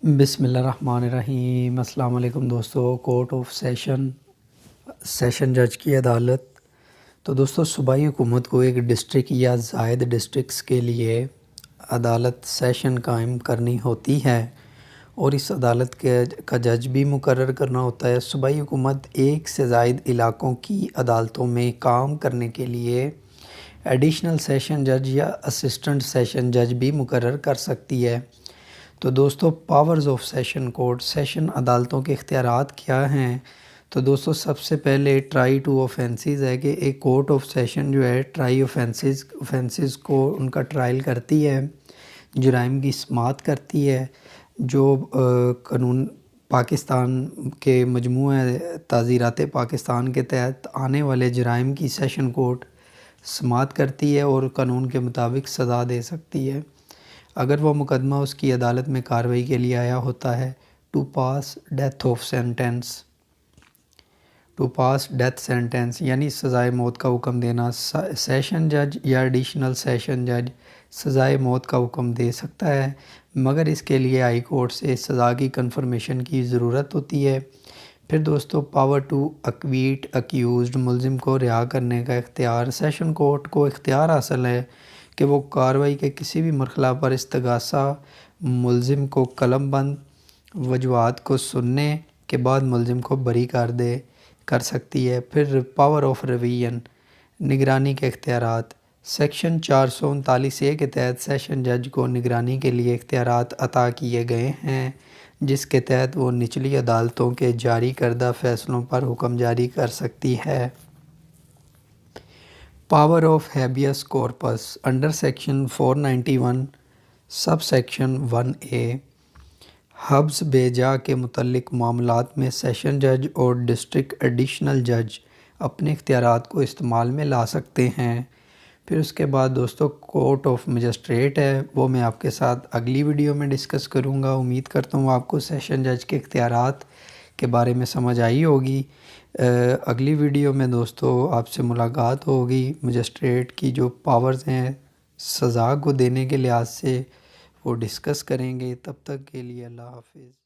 بسم اللہ الرحمن الرحیم۔ السلام علیکم دوستو۔ کورٹ آف سیشن جج کی عدالت۔ تو دوستو، صوبائی حکومت کو ایک ڈسٹرکٹ یا زائد ڈسٹرکٹس کے لیے عدالت سیشن قائم کرنی ہوتی ہے اور اس عدالت کا جج بھی مقرر کرنا ہوتا ہے۔ صوبائی حکومت ایک سے زائد علاقوں کی عدالتوں میں کام کرنے کے لیے ایڈیشنل سیشن جج یا اسسٹنٹ سیشن جج بھی مقرر کر سکتی ہے۔ تو دوستو، powers of session court, session عدالتوں کے اختیارات کیا ہیں؟ تو دوستو، سب سے پہلے ٹرائی ٹو آفینسز ہے کہ ایک کورٹ آف سیشن جو ہے ٹرائی آفینسز کو ان کا ٹرائل کرتی ہے، جرائم کی سماعت کرتی ہے۔ جو قانون پاکستان کے مجموعہ تعزیرات پاکستان کے تحت آنے والے جرائم کی سیشن کورٹ سماعت کرتی ہے اور قانون کے مطابق سزا دے سکتی ہے اگر وہ مقدمہ اس کی عدالت میں کارروائی کے لیے آیا ہوتا ہے۔ ٹو پاس ڈیتھ سینٹنس یعنی سزائے موت کا حکم دینا، سیشن جج یا ایڈیشنل سیشن جج سزائے موت کا حکم دے سکتا ہے، مگر اس کے لیے ہائی کورٹ سے سزا کی کنفرمیشن کی ضرورت ہوتی ہے۔ پھر دوستو، پاور ٹو اکویٹ اکیوزڈ، ملزم کو رہا کرنے کا اختیار۔ سیشن کورٹ کو اختیار حاصل ہے کہ وہ کارروائی کے کسی بھی مرحلہ پر استغاثہ ملزم کو قلم بند وجوہات کو سننے کے بعد ملزم کو بری کر سکتی ہے۔ پھر پاور آف ریویژن، نگرانی کے اختیارات۔ سیکشن 439A کے تحت سیشن جج کو نگرانی کے لیے اختیارات عطا کیے گئے ہیں، جس کے تحت وہ نچلی عدالتوں کے جاری کردہ فیصلوں پر حکم جاری کر سکتی ہے۔ Power of habeas corpus under section 491 sub section 1A، حبس بے جا کے متعلق معاملات میں سیشن جج اور ڈسٹرکٹ ایڈیشنل جج اپنے اختیارات کو استعمال میں لا سکتے ہیں۔ پھر اس کے بعد دوستو، کورٹ آف مجسٹریٹ ہے، وہ میں آپ کے ساتھ اگلی ویڈیو میں ڈسکس کروں گا۔ امید کرتا ہوں آپ کو سیشن جج کے اختیارات کے بارے میں سمجھ آئی ہوگی۔ اگلی ویڈیو میں دوستو آپ سے ملاقات ہوگی۔ مجسٹریٹ کی جو پاورز ہیں سزا کو دینے کے لحاظ سے وہ ڈسکس کریں گے۔ تب تک کے لیے اللہ حافظ۔